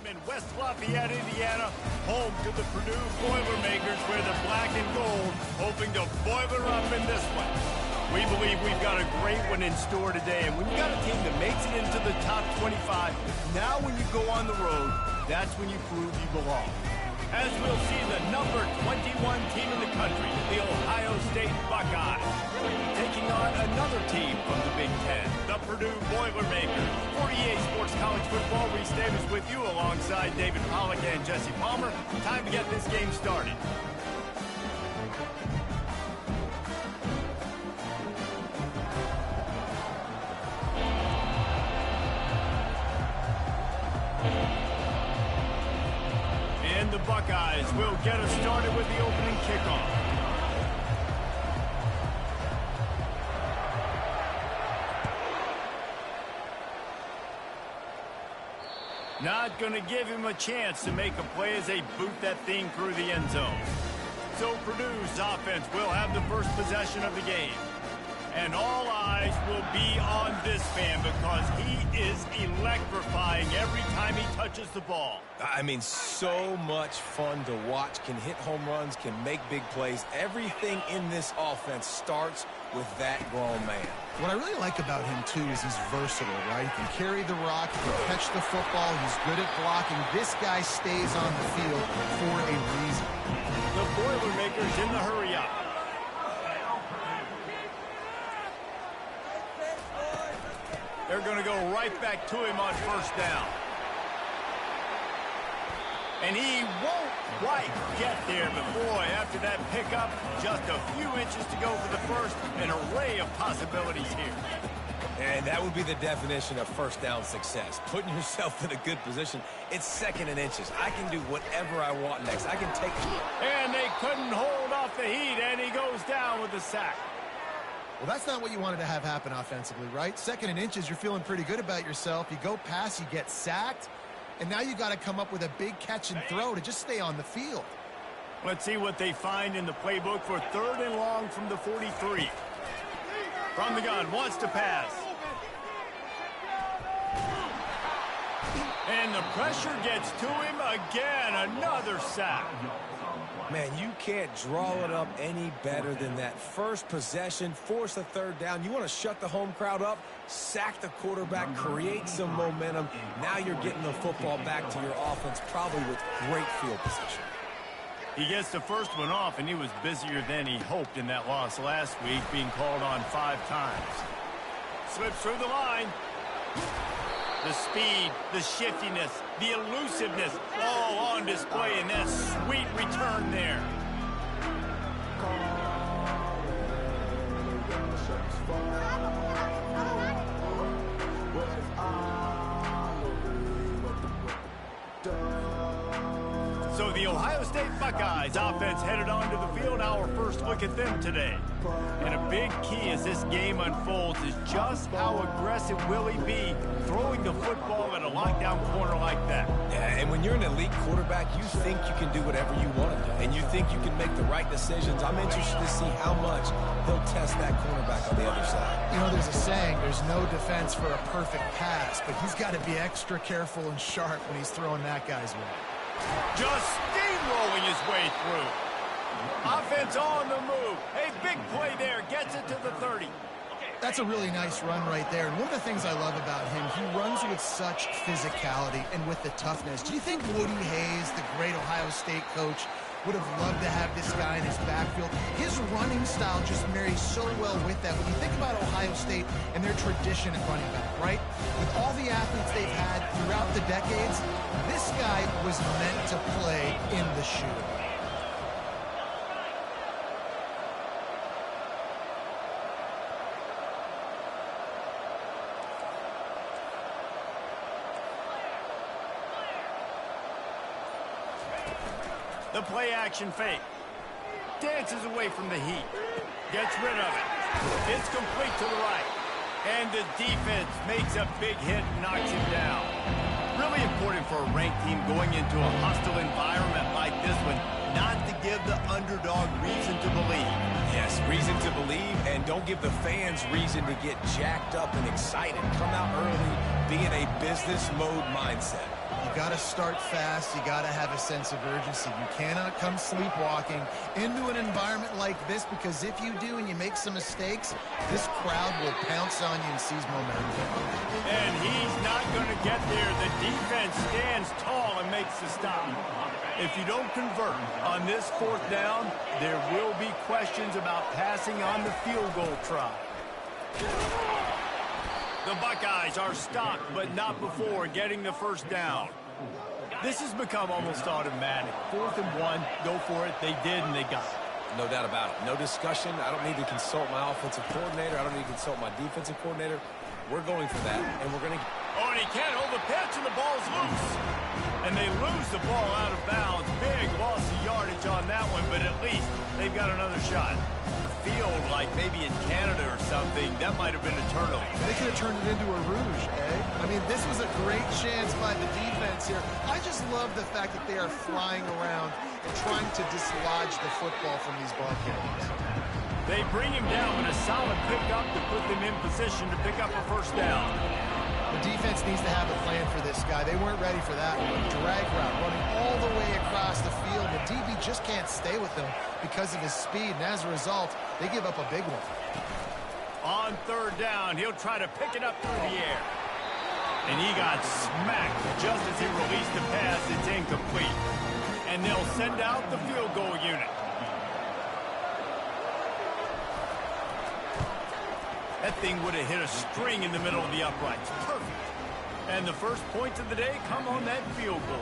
in West Lafayette, Indiana, home to the Purdue Boilermakers, where the black and gold hoping to boiler up in this one. We believe we've got a great one in store today, and when you got a team that makes it into the top 25, now when you go on the road, that's when you prove you belong. As we'll see the number 21 team in the country, the Ohio State Buckeyes, taking on another team from the Big Ten, the Purdue Boilermakers. For EA Sports College Football, Reese Davis with you alongside David Pollack and Jesse Palmer. Time to get this game started. And the Buckeyes will get us started with the opening kickoff. Not going to give him a chance to make a play as they boot that thing through the end zone. So Purdue's offense will have the first possession of the game. And all eyes will be on this man because he is electrifying every time he touches the ball. I mean, so much fun to watch. Can hit home runs, can make big plays. Everything in this offense starts with that grown man. What I really like about him, too, is he's versatile, right? He can carry the rock, he can catch the football, he's good at blocking. This guy stays on the field for a reason. The Boilermakers in the hurry-up. They're going to go right back to him on first down. And he won't quite get there, but boy, after that pickup, just a few inches to go for the first. An array of possibilities here. And that would be the definition of first down success. Putting yourself in a good position. It's second and inches. I can do whatever I want next. I can take it. And they couldn't hold off the heat, and he goes down with the sack. Well, that's not what you wanted to have happen offensively, right? Second and inches, you're feeling pretty good about yourself. You go past, you get sacked, and now you got to come up with a big catch and throw to just stay on the field. Let's see what they find in the playbook for third and long from the 43. From the gun, wants to pass. And the pressure gets to him again, another sack. Man, you can't draw it up any better than that. First possession, force a third down. You want to shut the home crowd up, sack the quarterback, create some momentum. Now you're getting the football back to your offense, probably with great field position. He gets the first one off, and he was busier than he hoped in that loss last week, being called on 5 times. Slips through the line. The speed, the shiftiness, the elusiveness, all on display in that sweet return there. So the Ohio State Buckeyes offense headed onto the field. Our first look at them today. And a big key as this game unfolds is just how aggressive will he be throwing the football at a lockdown corner like that. Yeah, and when you're an elite quarterback, you think you can do whatever you want to do, and you think you can make the right decisions. I'm interested to see how much he'll test that cornerback on the other side. You know, there's a saying, there's no defense for a perfect pass, but he's got to be extra careful and sharp when he's throwing that guy's way. Just steamrolling his way through. Offense on the move. A big play there. Gets it to the 30. That's a really nice run right there. And one of the things I love about him, he runs with such physicality and with the toughness. Do you think Woody Hayes, the great Ohio State coach, would have loved to have this guy in his backfield? His running style just marries so well with that. When you think about Ohio State and their tradition at running back, right? With all the athletes they've had throughout the decades, this guy was meant to play in the shoe. The play action fake. Dances away from the heat. Gets rid of it. It's complete to the right. And the defense makes a big hit and knocks him down. Really important for a ranked team going into a hostile environment like this one, not to give the underdog reason to believe. Yes, reason to believe, and don't give the fans reason to get jacked up and excited. Come out early, be in a business mode mindset. You got to start fast. You got to have a sense of urgency. You cannot come sleepwalking into an environment like this, because if you do and you make some mistakes, this crowd will pounce on you and seize momentum. And he's not going to get there. The defense stands tall and makes the stop. If you don't convert on this 4th down, there will be questions about passing on the field goal try. The Buckeyes are stopped, but not before getting the 1st down. This has become almost automatic. 4th and 1, go for it. They did, and they got it. No doubt about it. No discussion. I don't need to consult my offensive coordinator. I don't need to consult my defensive coordinator. We're going for that, and we're going to... Oh, and he can't hold the pitch, and the ball's loose. And they lose the ball out of bounds. Big loss of yardage on that one, but at least they've got another shot. Field like maybe in Canada or something, that might have been a turnover. They could have turned it into a rouge, eh? I mean, this was a great chance by the defense here. I just love the fact that they are flying around and trying to dislodge the football from these ball carriers. They bring him down with a solid pickup to put them in position to pick up a 1st down. The defense needs to have a plan for this guy. They weren't ready for that one. Drag route, running all the way across the field. The DB just can't stay with them because of his speed, and as a result, they give up a big one. On 3rd down, he'll try to pick it up through the air. And he got smacked just as he released the pass. It's incomplete. And they'll send out the field goal unit. That thing would have hit a string in the middle of the uprights. Perfect. And the first points of the day come on that field goal.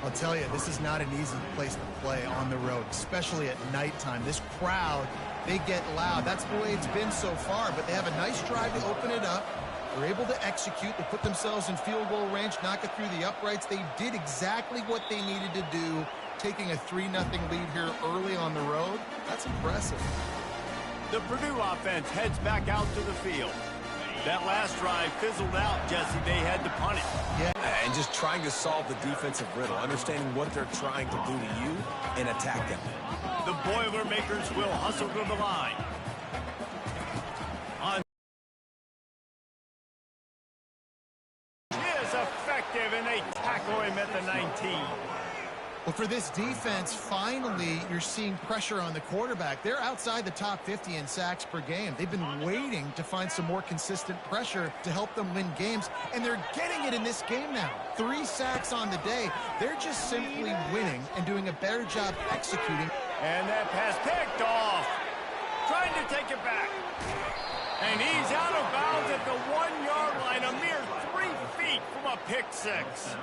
I'll tell you, this is not an easy place to play on the road, especially at nighttime. This crowd, they get loud. That's the way it's been so far, but they have a nice drive to open it up. They're able to execute. They put themselves in field goal range, knock it through the uprights. They did exactly what they needed to do, taking a 3-0 lead here early on the road. That's impressive. The Purdue offense heads back out to the field. That last drive fizzled out, Jesse. They had to punt it. Yeah, and just trying to solve the defensive riddle, understanding what they're trying to do to you and attack them. The Boilermakers will hustle to the line. On is effective, and they tackle him at the 19. Well, for this defense, finally, you're seeing pressure on the quarterback. They're outside the top 50 in sacks per game. They've been waiting to find some more consistent pressure to help them win games, and they're getting it in this game now. 3 sacks on the day. They're just simply winning and doing a better job executing. And that pass picked off. Trying to take it back. And he's out of bounds at the 1-yard line, a mere 3 feet from a pick 6.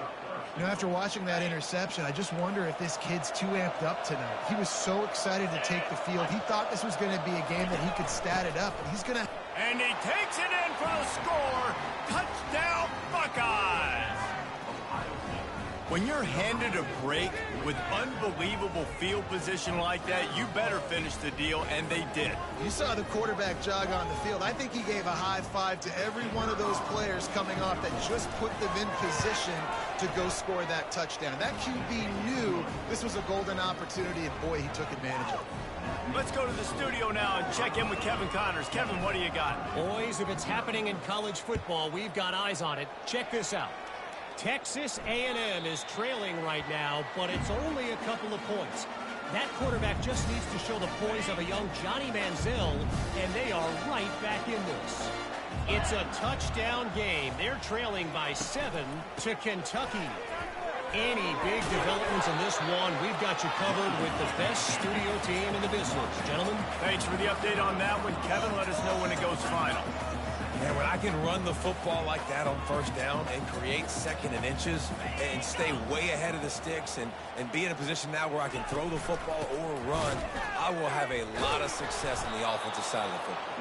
You know, after watching that interception, I just wonder if this kid's too amped up tonight. He was so excited to take the field. He thought this was going to be a game that he could stat it up, and he's going to... And he takes it in for the score. Touchdown, Buckeyes! When you're handed a break with unbelievable field position like that, you better finish the deal, and they did. You saw the quarterback jog on the field. I think he gave a high five to every one of those players coming off that just put them in position to go score that touchdown. That QB knew this was a golden opportunity, and boy, he took advantage of it. Let's go to the studio now and check in with Kevin Connors. Kevin, what do you got? Boys, if it's happening in college football, we've got eyes on it. Check this out. Texas A&M is trailing right now, but it's only a couple of points. That quarterback just needs to show the poise of a young Johnny Manziel, and they are right back in this. It's a touchdown game. They're trailing by 7 to Kentucky. Any big developments in this one, we've got you covered with the best studio team in the business. Gentlemen. Thanks for the update on that one. Kevin, let us know when it goes final. And when I can run the football like that on 1st down and create 2nd and inches and stay way ahead of the sticks and be in a position now where I can throw the football or run, I will have a lot of success on the offensive side of the football.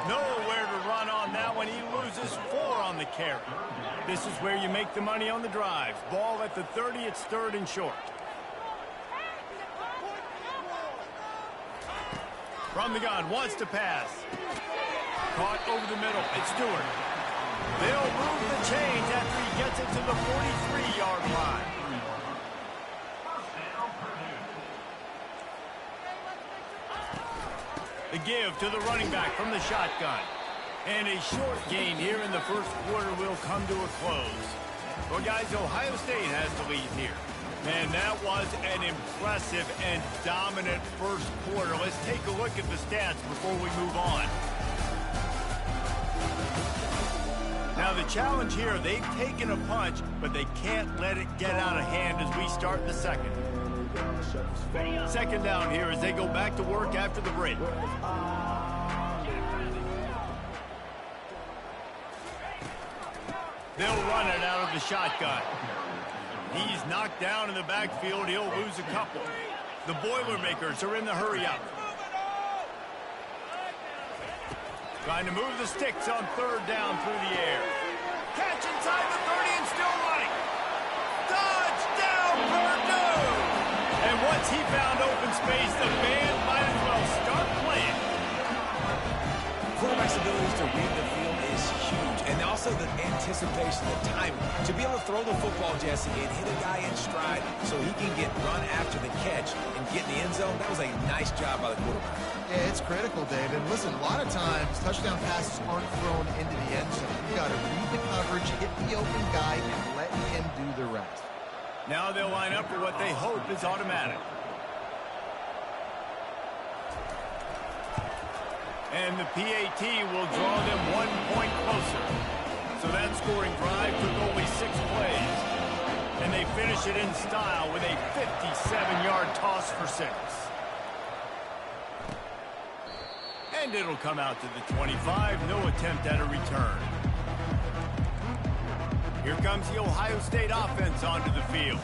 Nowhere to run on that one. He loses 4 on the carry. This is where you make the money on the drives. Ball at the 30, it's 3rd and short. From the gun, wants to pass. Caught over the middle. It's Stewart. They'll move the chains after he gets it to the 43-yard line. The give to the running back from the shotgun. And a short gain here in the first quarter will come to a close. Well, guys, Ohio State has the lead here. Man, that was an impressive and dominant first quarter. Let's take a look at the stats before we move on. Now, the challenge here, they've taken a punch, but they can't let it get out of hand as we start the second. Second down here as they go back to work after the break. They'll run it out of the shotgun. He's knocked down in the backfield. He'll lose a couple. The Boilermakers are in the hurry-up. Trying to move the sticks on third down through the air. Catch inside the 30 and still running. Touchdown, Purdue! And once he found open space, the band might as well start playing. Quarterback's abilities to read the field is huge. And also the anticipation, the timing. To be able to throw the football, Jesse, and hit a guy in stride so he can get run after the catch and get in the end zone, that was a nice job by the quarterback. Yeah, it's critical, David. Listen, a lot of times touchdown passes aren't thrown into the end zone. You got to read the coverage, hit the open guy, and let him do the rest. Now they'll line up for what they hope is automatic. And the PAT will draw them 1 point closer. So that scoring drive took only 6 plays. And they finish it in style with a 57-yard toss for 6. And it'll come out to the 25. No attempt at a return. Here comes the Ohio State offense onto the field.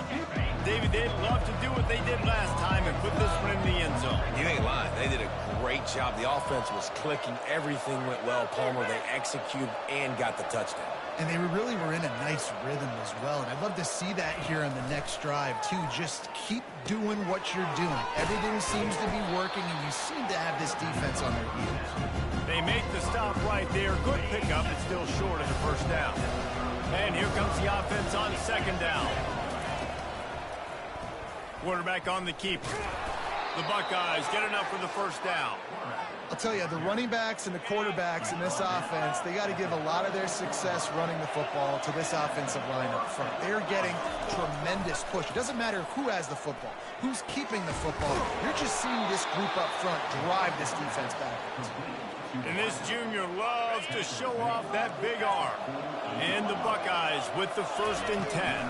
David, they'd love to do what they did last time and put this one in the end zone. You ain't lying. They did a great job. The offense was clicking. Everything went well, Palmer. They executed and got the touchdown. And they really were in a nice rhythm as well. And I'd love to see that here on the next drive, too. Just keep doing what you're doing. Everything seems to be working, and you seem to have this defense on their heels. They make the stop right there. Good pickup, but still short of the first down. And here comes the offense on second down. Quarterback on the keeper. The Buckeyes get enough for the first down. I'll tell you, the running backs and the quarterbacks in this offense, they got to give a lot of their success running the football to this offensive line up front. They're getting tremendous push. It doesn't matter who has the football, who's keeping the football. You're just seeing this group up front drive this defense backwards. And this junior loves to show off that big arm. And the Buckeyes with the 1st and 10.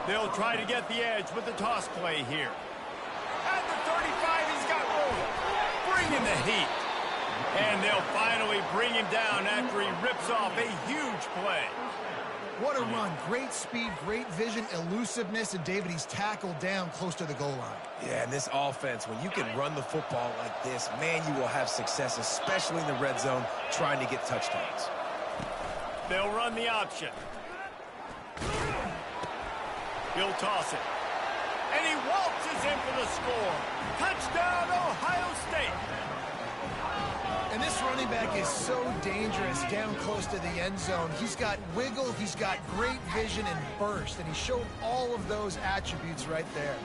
They'll try to get the edge with the toss play here. At the 35, he's got room. Bringing the heat. And they'll finally bring him down after he rips off a huge play. What a run. Great speed, great vision, elusiveness, and David, he's tackled down close to the goal line. Yeah, and this offense, when you can run the football like this, man, you will have success, especially in the red zone, trying to get touchdowns. They'll run the option. He'll toss it. And he waltzes in for the score. Touchdown, Ohio State. And this running back is so dangerous down close to the end zone. He's got wiggle, he's got great vision and burst, and he showed all of those attributes right there.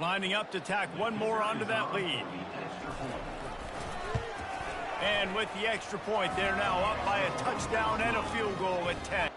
Lining up to tack one more onto that lead. And with the extra point, they're now up by a touchdown and a field goal at 10.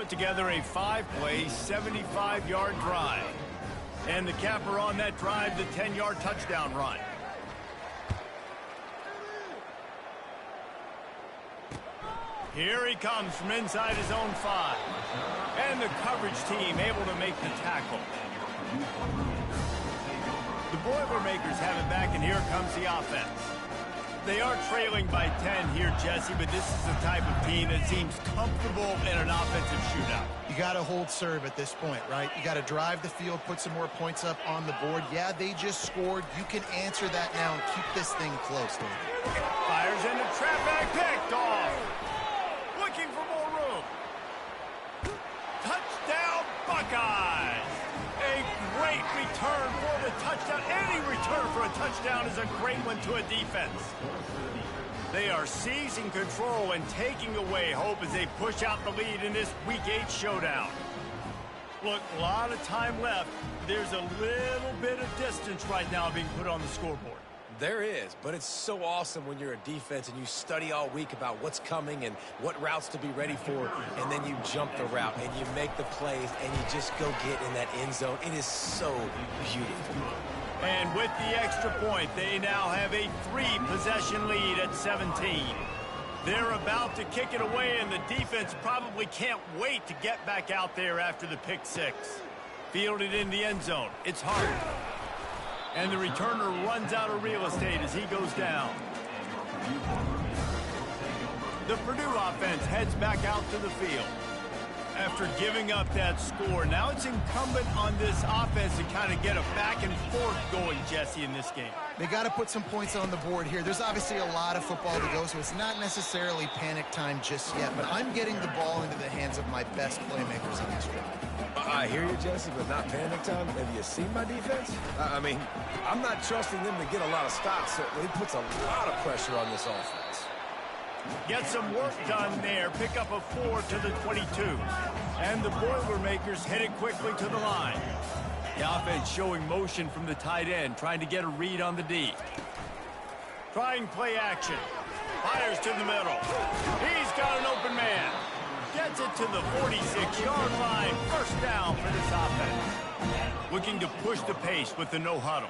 put together a 5-play, 75-yard drive. And the capper on that drive, the 10-yard touchdown run. Here he comes from inside his own 5. And the coverage team able to make the tackle. The Boilermakers have it back, and here comes the offense. They are trailing by 10 here, Jesse, but this is the type of team that seems comfortable in an offensive shootout. You got to hold serve at this point, right? You got to drive the field, put some more points up on the board. Yeah, they just scored. You can answer that now and keep this thing close, David. Fires into trap back, picked off. Looking for more room. Touchdown, Buckeyes. A great return for the touchdown. Any return for a touchdown is a great one to a defense. They are seizing control and taking away hope as they push out the lead in this Week 8 showdown. Look, a lot of time left. There's a little bit of distance right now being put on the scoreboard. There is, but it's so awesome when you're a defense and you study all week about what's coming and what routes to be ready for, and then you jump the route and you make the plays and you just go get in that end zone. It is so beautiful. And with the extra point, they now have a 3-possession lead at 17. They're about to kick it away, and the defense probably can't wait to get back out there after the pick 6. Fielded in the end zone. It's hard. And the returner runs out of real estate as he goes down. The Purdue offense heads back out to the field. After giving up that score, now it's incumbent on this offense to kind of get a back and forth going, Jesse, in this game. They got to put some points on the board here. There's obviously a lot of football to go, so it's not necessarily panic time just yet, but I'm getting the ball into the hands of my best playmakers in this drive. I hear you, Jesse, but not panic time. Have you seen my defense? I mean, I'm not trusting them to get a lot of stops, so it puts a lot of pressure on this offense. Get some work done there. Pick up a 4 to the 22. And the Boilermakers hit it quickly to the line. The offense showing motion from the tight end, trying to get a read on the D. Trying play action. Fires to the middle. He's got an open man. Gets it to the 46-yard line. First down for this offense. Looking to push the pace with the no huddle.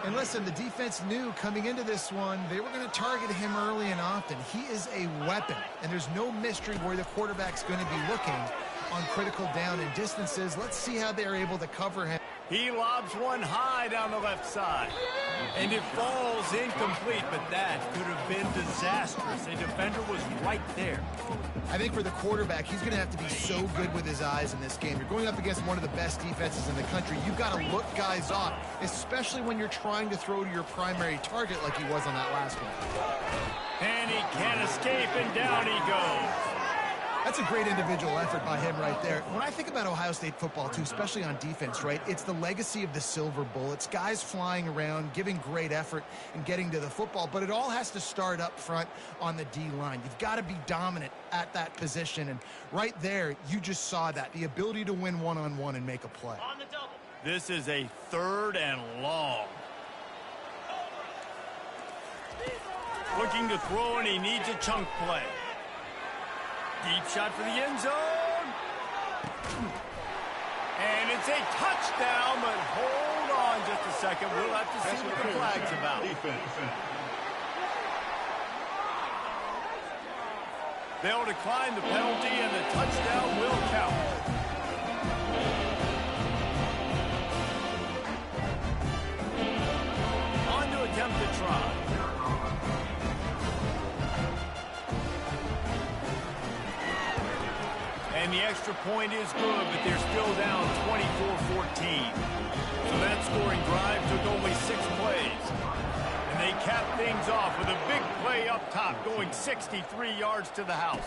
And listen, the defense knew coming into this one, they were going to target him early and often. He is a weapon, and there's no mystery where the quarterback's going to be looking on critical down and distances. Let's see how they're able to cover him. He lobs one high down the left side. And it falls incomplete, but that could have been disastrous. A defender was right there. I think for the quarterback, he's going to have to be so good with his eyes in this game. You're going up against one of the best defenses in the country. You've got to look guys off, especially when you're trying to throw to your primary target like he was on that last one. And he can't escape, and down he goes. That's a great individual effort by him right there. When I think about Ohio State football, too, especially on defense, right, it's the legacy of the Silver Bullets, guys flying around, giving great effort and getting to the football, but it all has to start up front on the D-line. You've got to be dominant at that position, and right there, you just saw that, the ability to win one-on-one and make a play. On the double. This is a 3rd and long. Looking to throw, and he needs a chunk play. Deep shot for the end zone. And it's a touchdown, but hold on just a second. We'll have to see what the flag's about. They'll decline the penalty, and the touchdown will count. On to attempt to try. And the extra point is good, but they're still down 24-14. So that scoring drive took only 6 plays. And they cap things off with a big play up top, going 63 yards to the house.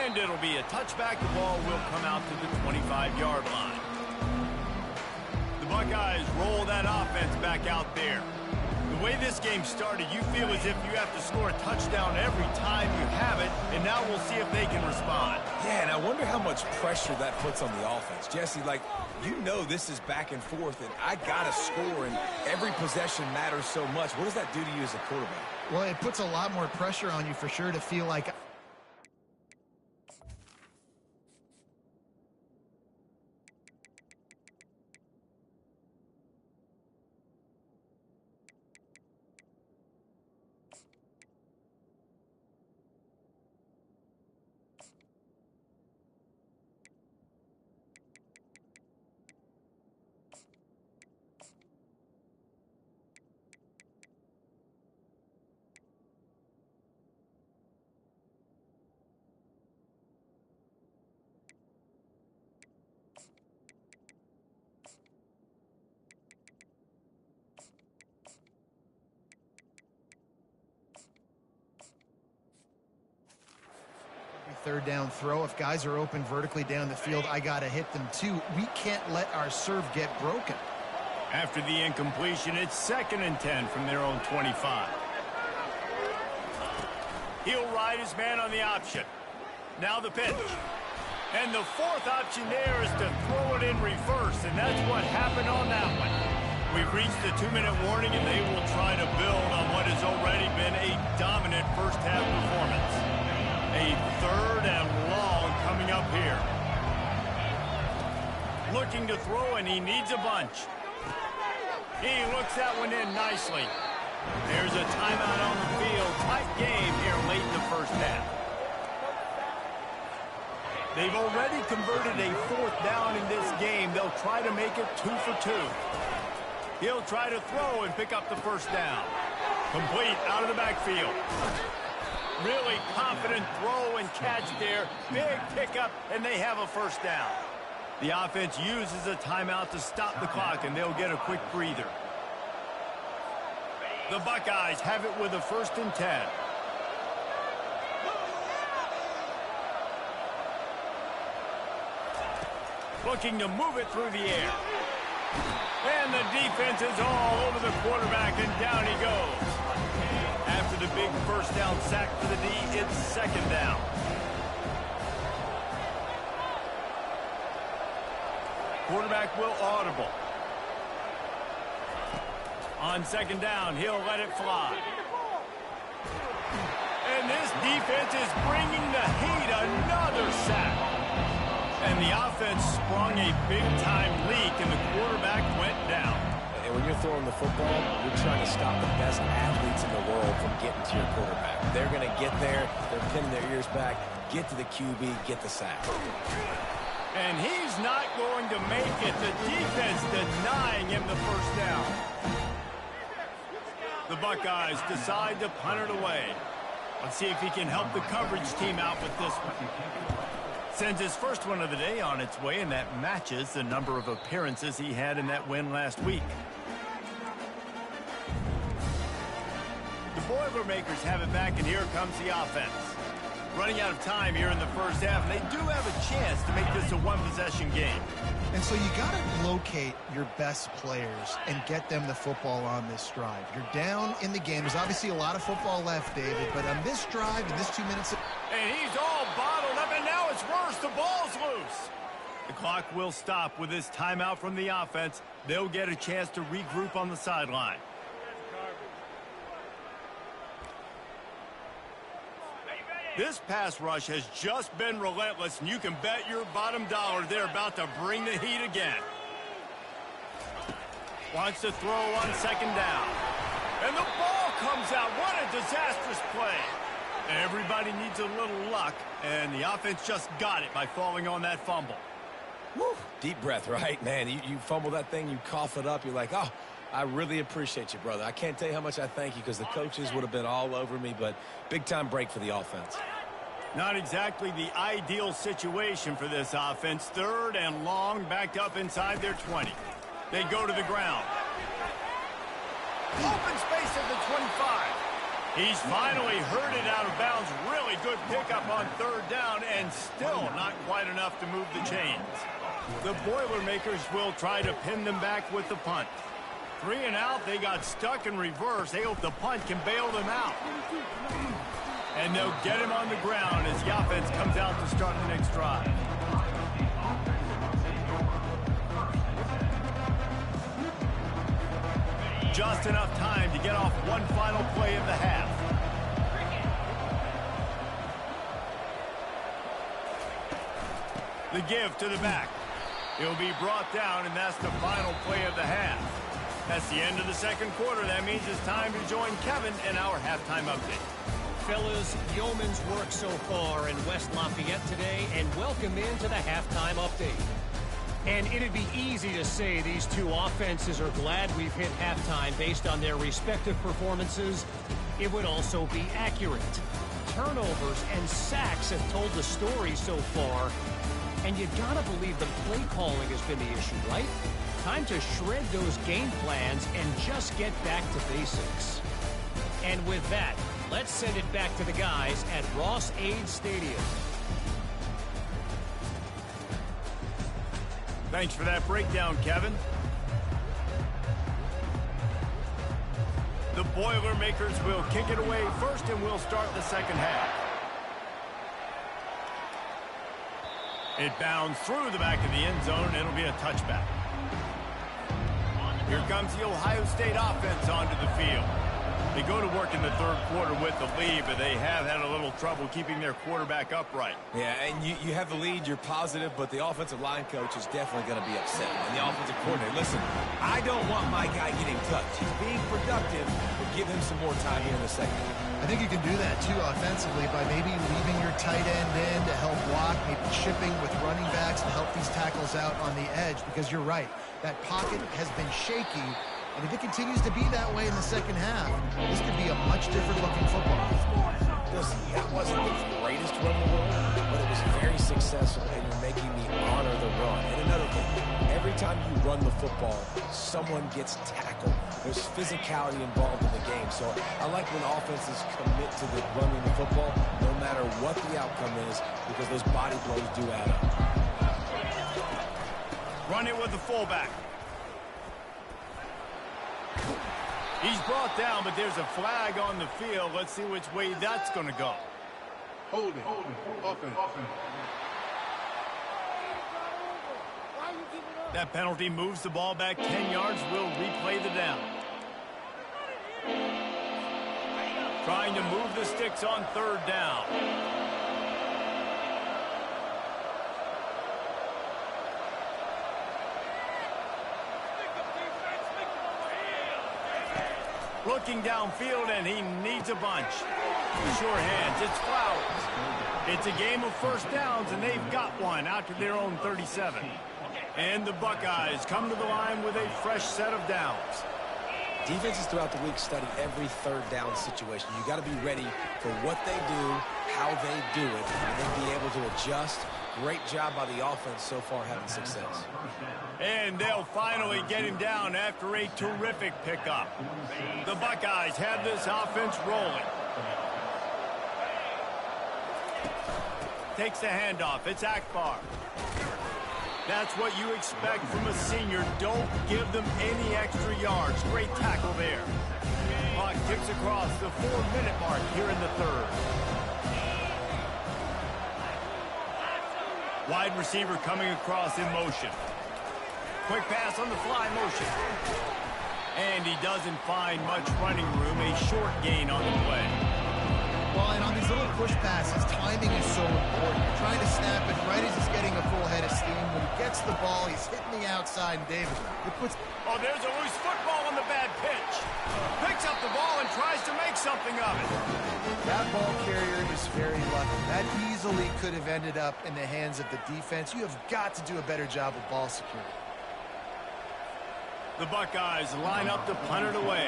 And it'll be a touchback. The ball will come out to the 25-yard line. The Buckeyes roll that offense back out there. The way this game started, you feel as if you have to score a touchdown every time you have it, and now we'll see if they can respond. Yeah, and I wonder how much pressure that puts on the offense. Jesse, like, you know this is back and forth, and I got to score, and every possession matters so much. What does that do to you as a quarterback? Well, it puts a lot more pressure on you for sure to feel like third down throw. If guys are open vertically down the field, I got to hit them too. We can't let our serve get broken. After the incompletion, it's 2nd and 10 from their own 25. He'll ride his man on the option. Now the pitch. And the 4th option there is to throw it in reverse, and that's what happened on that one. We've reached the 2-minute warning, and they will try to build on what has already been a dominant first-half performance. A 3rd and long coming up here. Looking to throw, and he needs a bunch. He looks that one in nicely. There's a timeout on the field. Tight game here late in the first half. They've already converted a 4th down in this game. They'll try to make it 2 for 2. He'll try to throw and pick up the first down. Complete out of the backfield. Really confident throw and catch there. Big pickup, and they have a first down. The offense uses a timeout to stop the clock, and they'll get a quick breather. The Buckeyes have it with a 1st and 10. Looking to move it through the air. And the defense is all over the quarterback, and down he goes. After the big first down sack for the D, it's 2nd down. Quarterback will audible. On 2nd down, he'll let it fly. And this defense is bringing the heat. Another sack. And the offense sprung a big-time leak, and the quarterback went down. And when you're throwing the football, you're trying to stop the best athletes in the world from getting to your quarterback. They're going to get there. They're pinning their ears back, get to the QB, get the sack. And he's not going to make it. The defense denying him the first down. The Buckeyes decide to punt it away. Let's see if he can help the coverage team out with this one. Sends his first one of the day on its way, and that matches the number of appearances he had in that win last week. The Boilermakers have it back, and here comes the offense. Running out of time here in the first half, and they do have a chance to make this a one-possession game. And so you got to locate your best players and get them the football on this drive. You're down in the game. There's obviously a lot of football left, David, but on this drive, in this 2 minutes... And he's all bottled up, and now it's worse. The ball's loose. The clock will stop with this timeout from the offense. They'll get a chance to regroup on the sideline. This pass rush has just been relentless, and you can bet your bottom dollar they're about to bring the heat again. Wants to throw on 2nd down. And the ball comes out. What a disastrous play. Everybody needs a little luck, and the offense just got it by falling on that fumble. Woo. Deep breath, right? Man, you fumble that thing, you cough it up, you're like, oh, I really appreciate you, brother. I can't tell you how much I thank you because the coaches would have been all over me, but big-time break for the offense. Not exactly the ideal situation for this offense. 3rd and long, backed up inside their 20. They go to the ground. Open space at the 25. He's finally herded out of bounds. Really good pickup on 3rd down, and still not quite enough to move the chains. The Boilermakers will try to pin them back with the punt. 3 and out, they got stuck in reverse. They hope the punt can bail them out. And they'll get him on the ground as the offense comes out to start the next drive. Just enough time to get off one final play of the half. The give to the back. He'll be brought down, and that's the final play of the half. That's the end of the 2nd quarter. That means it's time to join Kevin in our halftime update. Fellas, yeoman's work so far in West Lafayette today, and welcome into the halftime update. And it'd be easy to say these two offenses are glad we've hit halftime based on their respective performances. It would also be accurate. Turnovers and sacks have told the story so far. And you gotta believe the play calling has been the issue, right? Time to shred those game plans and just get back to basics. And with that, let's send it back to the guys at Ross-Ade Stadium. Thanks for that breakdown, Kevin. The Boilermakers will kick it away first, and we'll start the second half. It bounds through the back of the end zone, and it'll be a touchback. Here comes the Ohio State offense onto the field. They go to work in the third quarter with the lead, but they have had a little trouble keeping their quarterback upright. Yeah, and you have the lead, you're positive, but the offensive line coach is definitely going to be upset. And the offensive coordinator, listen, I don't want my guy getting touched. He's being productive, but give him some more time here in the second. I think you can do that, too, offensively, by maybe leaving your tight end in to help block, maybe chipping with running backs to help these tackles out on the edge, because you're right. That pocket has been shaky, and if it continues to be that way in the second half, this could be a much different-looking football. Listen, that wasn't the greatest run in the world, but it was very successful, and you're making me honor the run. And another thing, every time you run the football, someone gets tackled. There's physicality involved in the game. So I like when offenses commit to the running the football, no matter what the outcome is, because those body blows do add up. Run it with the fullback. He's brought down, but there's a flag on the field. Let's see which way that's going to go. Holding. Offense. That penalty moves the ball back 10 yards. We'll replay the down. Trying to move the sticks on third down. Looking downfield, and he needs a bunch. Sure hands, it's Flowers. It's a game of first downs, and they've got one out to their own 37. And the Buckeyes come to the line with a fresh set of downs. Defenses throughout the week study every third down situation. You got to be ready for what they do, how they do it, and then be able to adjust. Great job by the offense so far having success. And they'll finally get him down after a terrific pickup. The Buckeyes have this offense rolling. Takes the handoff. It's Akbar. That's what you expect from a senior. Don't give them any extra yards. Great tackle there. Clock ticks across the 4-minute mark here in the third. Wide receiver coming across in motion. Quick pass on the fly motion. And he doesn't find much running room. A short gain on the play. Well, and on these little push passes, timing is so important. You're trying to snap it right as he's getting a full head of steam. When he gets the ball, he's hitting the outside, and David, it puts... Oh, there's a loose football on the bad pitch. Picks up the ball and tries to make something of it. That ball carrier is very lucky. That easily could have ended up in the hands of the defense. You have got to do a better job of ball security. The Buckeyes line up to punt it away.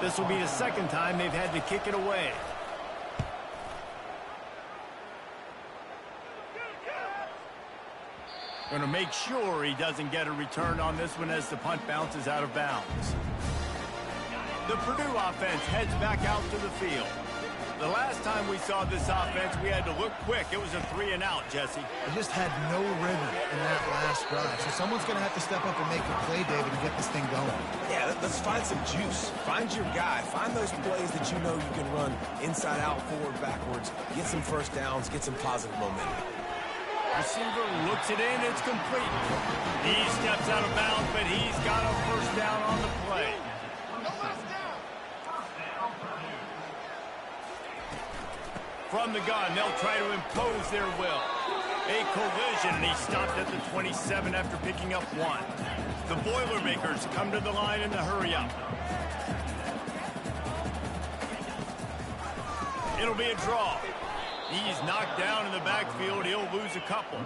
This will be the second time they've had to kick it away. Going to make sure he doesn't get a return on this one as the punt bounces out of bounds. The Purdue offense heads back out to the field. The last time we saw this offense, we had to look quick. It was a 3-and-out, Jesse. They just had no rhythm in that last drive. So someone's going to have to step up and make a play, David, and get this thing going. Yeah, let's find some juice. Find your guy. Find those plays that you know you can run inside out, forward, backwards. Get some first downs. Get some positive momentum. Receiver looks it in. It's complete. He steps out of bounds, but he's got a first down on the play. From the gun, they'll try to impose their will. A collision, and he stopped at the 27 after picking up one. The Boilermakers come to the line in the hurry-up. It'll be a draw. He's knocked down in the backfield. He'll lose a couple.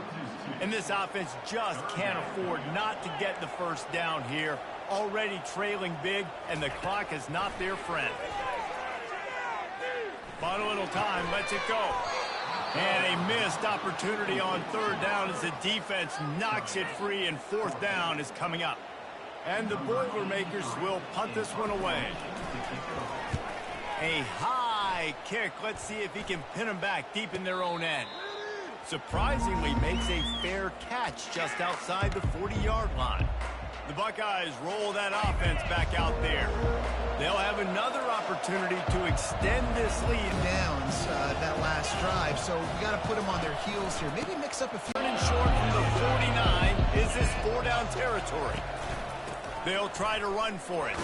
And this offense just can't afford not to get the first down here. Already trailing big, and the clock is not their friend. But a little time lets it go. And a missed opportunity on third down as the defense knocks it free, and fourth down is coming up. And the Boilermakers will punt this one away. A high kick. Let's see if he can pin them back deep in their own end. surprisingly makes a fair catch just outside the 40-yard line. The Buckeyes roll that offense back out there. They'll have another opportunity to extend this lead. Downs that last drive, so we got to put them on their heels here. Maybe mix up a few. Turning short from the 49 is this 4-down territory. They'll try to run for it.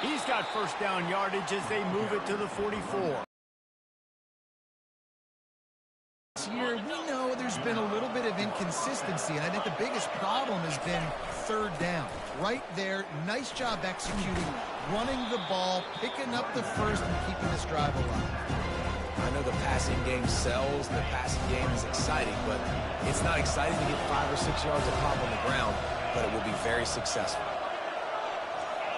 He's got first down yardage as they move it to the 44. Here, we know there's been a little bit of inconsistency, and I think the biggest problem has been third down. Right there, nice job executing, running the ball, picking up the first, and keeping this drive alive. I know the passing game sells, and the passing game is exciting, but it's not exciting to get 5 or 6 yards of pop on the ground, but it will be very successful.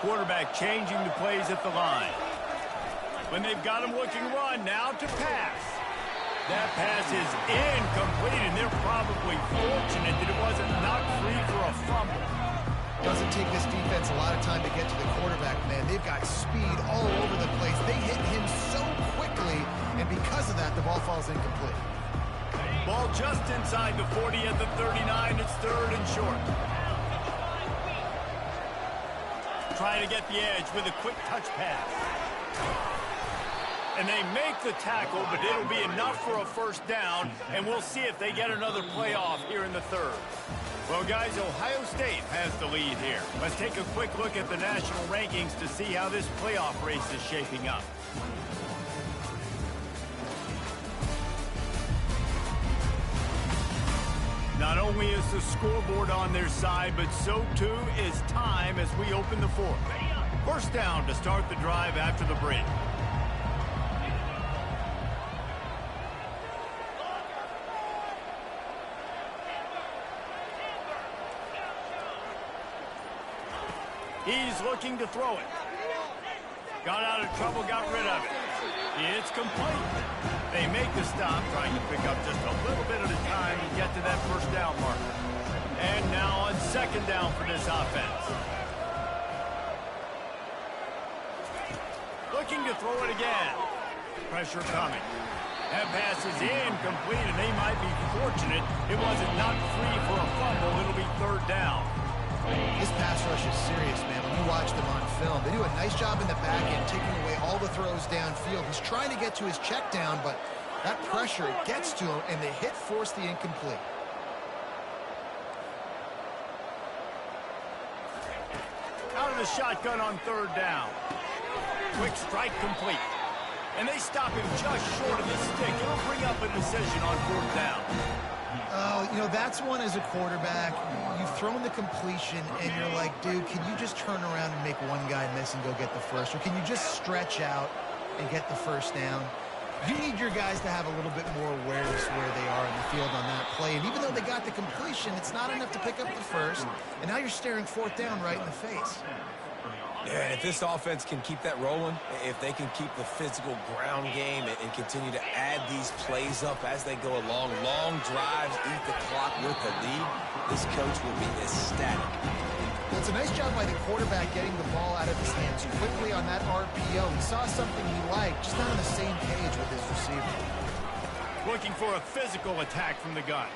Quarterback changing the plays at the line. When they've got him looking run, now to pass. That pass is incomplete, and they're probably fortunate that it wasn't knocked free for a fumble. Doesn't take this defense a lot of time to get to the quarterback, man. They've got speed all over the place. They hit him so quickly, and because of that, the ball falls incomplete. Ball just inside the 40 at the 39. It's third and short. Trying to get the edge with a quick touch pass. And they make the tackle, but it'll be enough for a first down, and we'll see if they get another playoff here in the third. Well, guys, Ohio State has the lead here. Let's take a quick look at the national rankings to see how this playoff race is shaping up. Not only is the scoreboard on their side, but so too is time as we open the fourth. First down to start the drive after the break. He's looking to throw it. Got out of trouble, got rid of it. It's complete. They make the stop, trying to pick up just a little bit at a time and get to that first down marker. And now on second down for this offense. Looking to throw it again. Pressure coming. That pass is incomplete, and they might be fortunate it wasn't knocked free for a fumble. It'll be third down. This pass rush is serious, man. When you watch them on film, they do a nice job in the back end, taking away all the throws downfield. He's trying to get to his check down, but that pressure gets to him, and the hit forced the incomplete. Out of the shotgun on third down. Quick strike complete. And they stop him just short of the stick. It'll bring up a decision on fourth down. Oh, you know, that's one as a quarterback. You've thrown the completion, and you're like, dude, can you just turn around and make one guy miss and go get the first? Or can you just stretch out and get the first down? You need your guys to have a little bit more awareness where they are in the field on that play. And even though they got the completion, it's not enough to pick up the first. And now you're staring fourth down right in the face. Yeah, and if this offense can keep that rolling, if they can keep the physical ground game and continue to add these plays up as they go along, long drives, eat the clock with the lead, this coach will be ecstatic. Well, it's a nice job by the quarterback getting the ball out of his hands quickly on that RPO. He saw something he liked, just not on the same page with his receiver. Looking for a physical attack from the gun.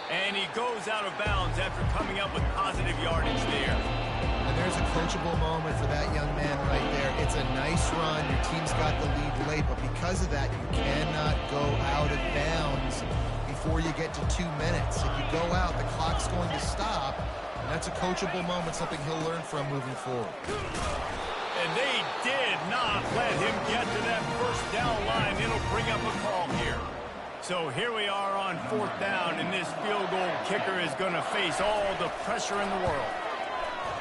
And he goes out of bounds after coming up with positive yardage there. And there's a coachable moment for that young man right there. It's a nice run. Your team's got the lead late, but because of that, you cannot go out of bounds before you get to 2 minutes. If you go out, the clock's going to stop, and that's a coachable moment, something he'll learn from moving forward. And they did not let him get to that first down line. It'll bring up a call here. So here we are on fourth down, and this field goal kicker is going to face all the pressure in the world.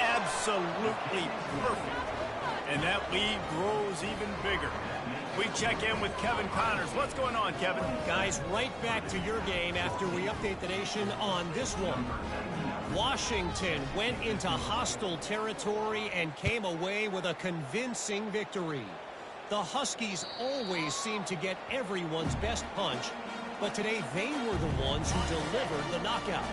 Absolutely perfect. And that lead grows even bigger. We check in with Kevin Connors. What's going on, Kevin? Guys, right back to your game after we update the nation on this one. Washington went into hostile territory and came away with a convincing victory. The Huskies always seem to get everyone's best punch, but today they were the ones who delivered the knockout.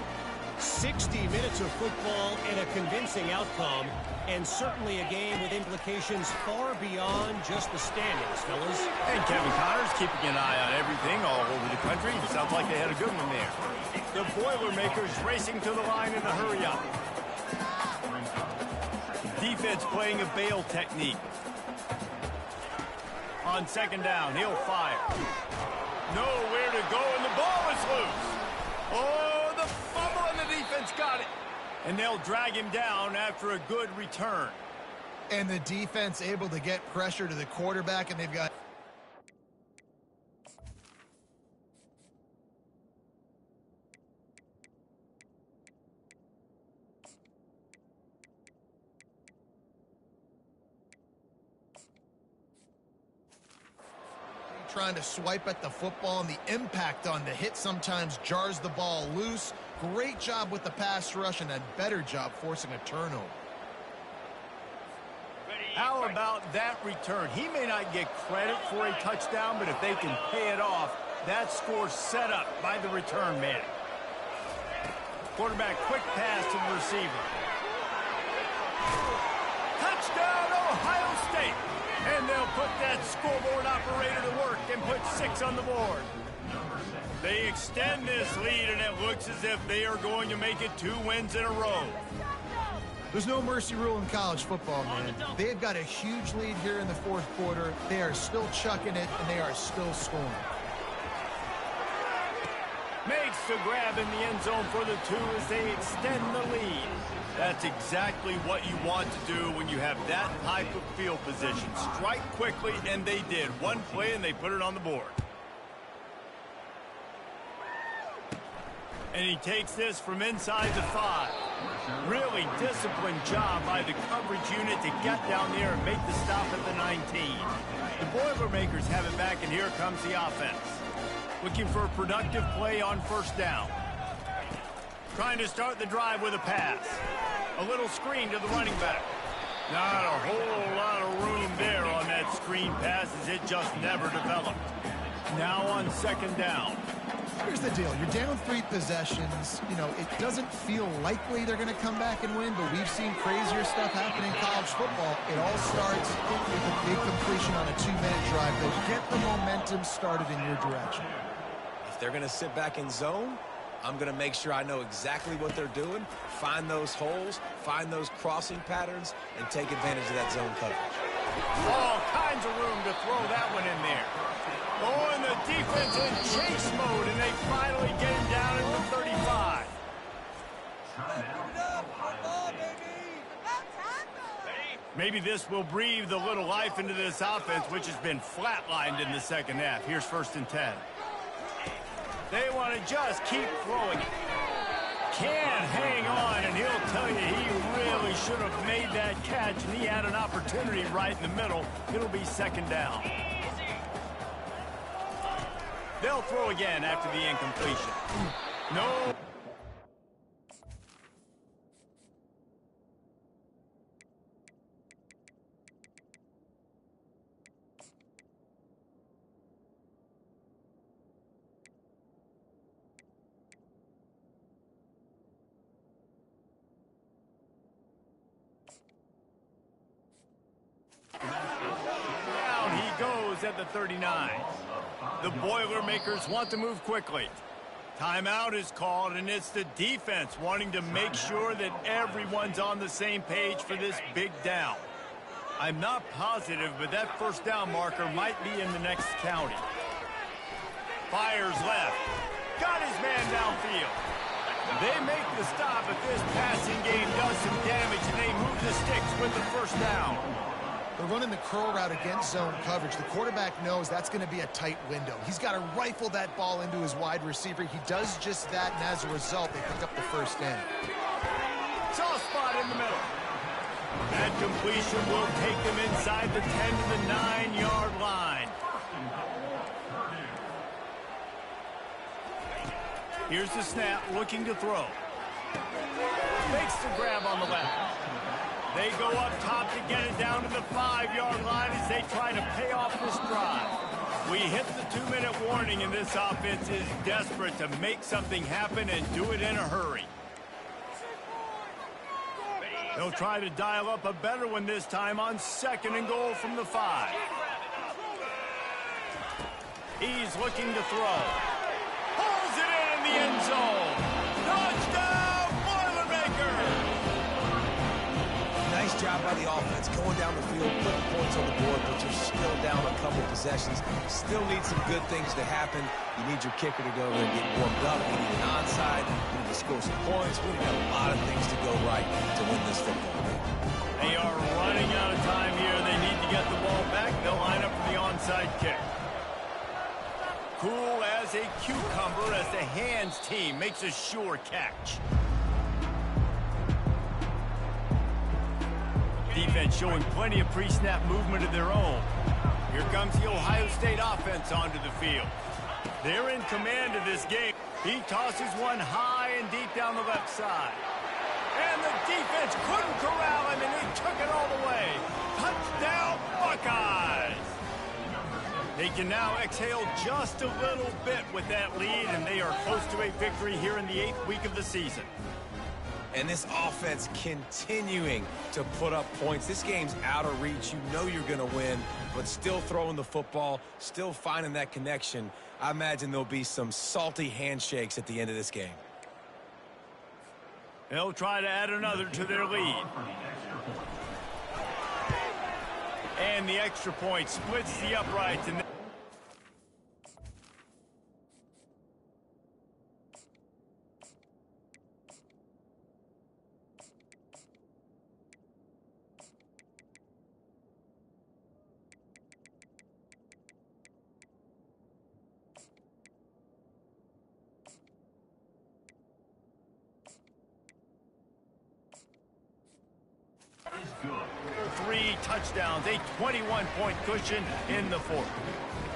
60 minutes of football and a convincing outcome, and certainly a game with implications far beyond just the standings, fellas. And Kevin Connors keeping an eye on everything all over the country. Sounds like they had a good one there. The Boilermakers racing to the line in a hurry-up. Defense playing a bail technique. On second down, he'll fire. Nowhere to go, and the ball is loose. Oh, the fumble, and the defense got it. And they'll drag him down after a good return. And the defense able to get pressure to the quarterback, and they've got... trying to swipe at the football, and the impact on the hit sometimes jars the ball loose. Great job with the pass rush, and a better job forcing a turnover. How about that return? He may not get credit for a touchdown, but if they can pay it off, that score's set up by the return man. Quarterback, quick pass to the receiver. Touchdown, Ohio State! And they'll put that scoreboard operator to work and put 6 on the board. They extend this lead, and it looks as if they are going to make it 2 wins in a row. There's no mercy rule in college football, man. They've got a huge lead here in the fourth quarter. They are still chucking it, and they are still scoring. Makes the grab in the end zone for the 2 as they extend the lead. That's exactly what you want to do when you have that type of field position. Strike quickly, and they did. One play, and they put it on the board. And he takes this from inside the 5. Really disciplined job by the coverage unit to get down there and make the stop at the 19. The Boilermakers have it back, and here comes the offense. Looking for a productive play on first down. Trying to start the drive with a pass. A little screen to the running back. Not a whole lot of room there on that screen pass, as it just never developed. Now on second down. Here's the deal. You're down 3 possessions. You know, it doesn't feel likely they're going to come back and win, but we've seen crazier stuff happen in college football. It all starts with a big completion on a 2-minute drive. They'll get the momentum started in your direction. If they're going to sit back in zone, I'm going to make sure I know exactly what they're doing, find those holes, find those crossing patterns, and take advantage of that zone coverage. All kinds of room to throw that one in there. Oh, and the defense in chase mode, and they finally get him down at the 35. Maybe this will breathe a little life into this offense, which has been flatlined in the second half. Here's 1st and 10. They want to just keep throwing it. Can't hang on, and he'll tell you he really should have made that catch, and he had an opportunity right in the middle. It'll be second down. They'll throw again after the incompletion. No. Down he goes at the 39. The Boilermakers want to move quickly. Timeout is called, and it's the defense wanting to make sure that everyone's on the same page for this big down. I'm not positive, but that first down marker might be in the next county. Fires left. Got his man downfield. They make the stop, but this passing game does some damage, and they move the sticks with the first down. They're running the curl route against zone coverage. The quarterback knows that's going to be a tight window. He's got to rifle that ball into his wide receiver. He does just that, and as a result, they pick up the first down. Soft spot in the middle. That completion will take them inside the 10 to the 9-yard line. Here's the snap, looking to throw. Makes the grab on the left. They go up top to get it down to the 5-yard line as they try to pay off this drive. We hit the 2-minute warning, and this offense is desperate to make something happen and do it in a hurry. They'll try to dial up a better one this time on 2nd and goal from the 5. He's looking to throw. Pulls it in the end zone. Touchdown, Boilermakers! Nice job by the offense, going down the field, putting points on the board, but you're still down a couple possessions. Still need some good things to happen. You need your kicker to go over there and get warmed up. We need an onside. We need to score some points. We need a lot of things to go right to win this football game. They are running out of time here. They need to get the ball back. They'll line up for the onside kick. Cool as a cucumber as the hands team makes a sure catch. Defense showing plenty of pre-snap movement of their own. Here comes the Ohio State offense onto the field. They're in command of this game. He tosses one high and deep down the left side. And the defense couldn't corral him, and they took it all the way. Touchdown, Buckeyes! They can now exhale just a little bit with that lead, and they are close to a victory here in the 8th week of the season. And this offense continuing to put up points. This game's out of reach. You know you're going to win, but still throwing the football, still finding that connection. I imagine there'll be some salty handshakes at the end of this game. They'll try to add another to their lead. And the extra point splits the uprights. And three touchdowns, a 21-point cushion in the 4th.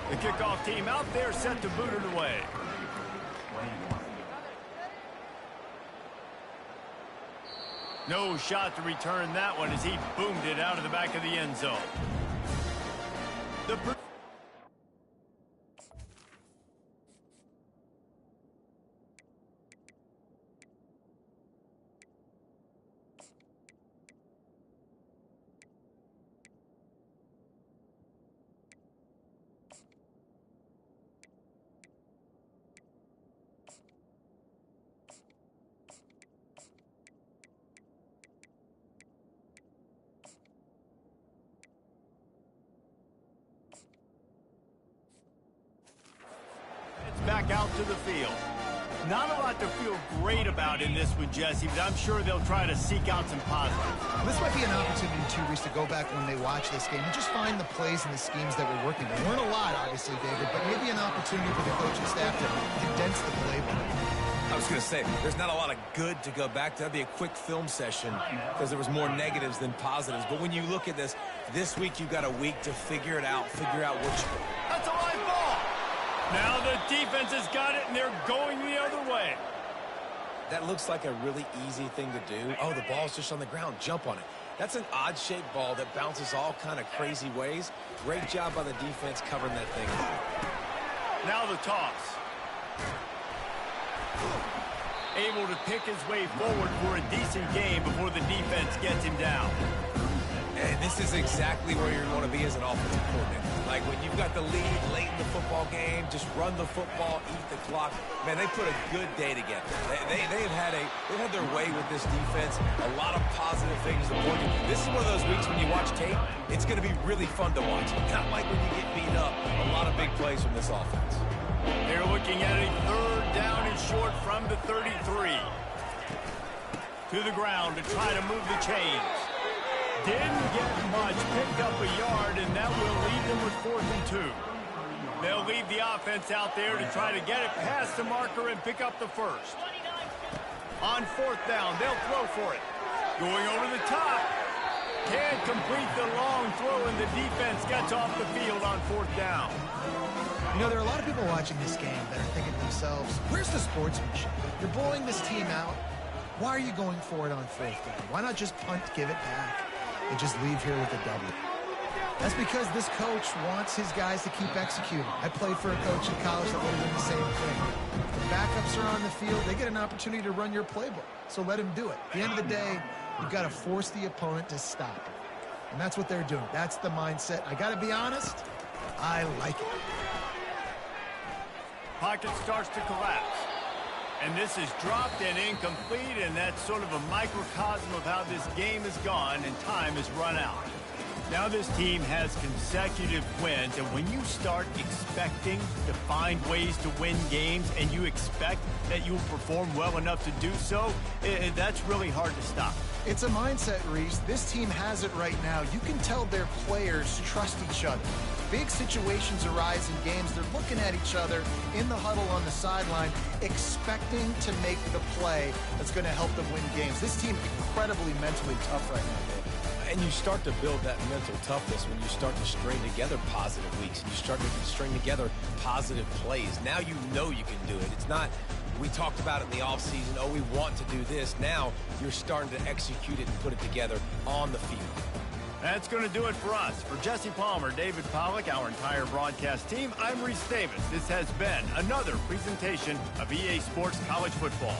The kickoff team out there set to boot it away. No shot to return that one as he boomed it out of the back of the end zone. Back out to the field. Not a lot to feel great about in this one, Jesse, but I'm sure they'll try to seek out some positives. This might be an opportunity in 2 weeks to go back when they watch this game and just find the plays and the schemes that we're working with. There weren't a lot, obviously, David, but maybe an opportunity for the coaching staff to condense the playbook. I was going to say, there's not a lot of good to go back to. That'd be a quick film session because there was more negatives than positives. But when you look at this week you've got a week to figure it out, which... That's a live ball! Now the defense has got it, and they're going the other way. That looks like a really easy thing to do. Oh, the ball's just on the ground. Jump on it. That's an odd-shaped ball that bounces all kind of crazy ways. Great job by the defense covering that thing. Now the toss. Able to pick his way forward for a decent game before the defense gets him down. And this is exactly where you want to be as an offensive coordinator. Like when you've got the lead late in the football game, just run the football, eat the clock. Man, they put a good day together. They've had their way with this defense. A lot of positive things to point to. This is one of those weeks when you watch tape, it's going to be really fun to watch. Not like when you get beat up. A lot of big plays from this offense. They're looking at a 3rd down and short from the 33. To the ground to try to move the chains. Didn't get much, picked up a yard, and that will leave them with 4th and 2. They'll leave the offense out there to try to get it past the marker and pick up the 1st. On 4th down, they'll throw for it. Going over the top. Can't complete the long throw, and the defense gets off the field on 4th down. You know, there are a lot of people watching this game that are thinking to themselves, where's the sportsmanship? You're blowing this team out. Why are you going for it on 4th down? Why not just punt, give it back, and just leave here with a W? That's because this coach wants his guys to keep executing. I played for a coach in college that would have done the same thing. The backups are on the field. They get an opportunity to run your playbook, so let him do it. At the end of the day, You've got to force the opponent to stop. And that's what they're doing. That's the mindset. I got to be honest, I like it. Pocket starts to collapse. And this is dropped and incomplete, and that's sort of a microcosm of how this game has gone, and time has run out. Now this team has consecutive wins, and when you start expecting to find ways to win games and you expect that you'll perform well enough to do so, that's really hard to stop. It's a mindset, Reese. This team has it right now. You can tell their players trust each other. Big situations arise in games. They're looking at each other in the huddle on the sideline, expecting to make the play that's going to help them win games. This team incredibly mentally tough right now, Dave. And you start to build that mental toughness when you start to string together positive weeks and you start to string together positive plays. Now you know you can do it. It's not, we talked about it in the offseason, oh, we want to do this. Now you're starting to execute it and put it together on the field. That's going to do it for us. For Jesse Palmer, David Pollack, our entire broadcast team, I'm Reese Davis. This has been another presentation of EA Sports College Football.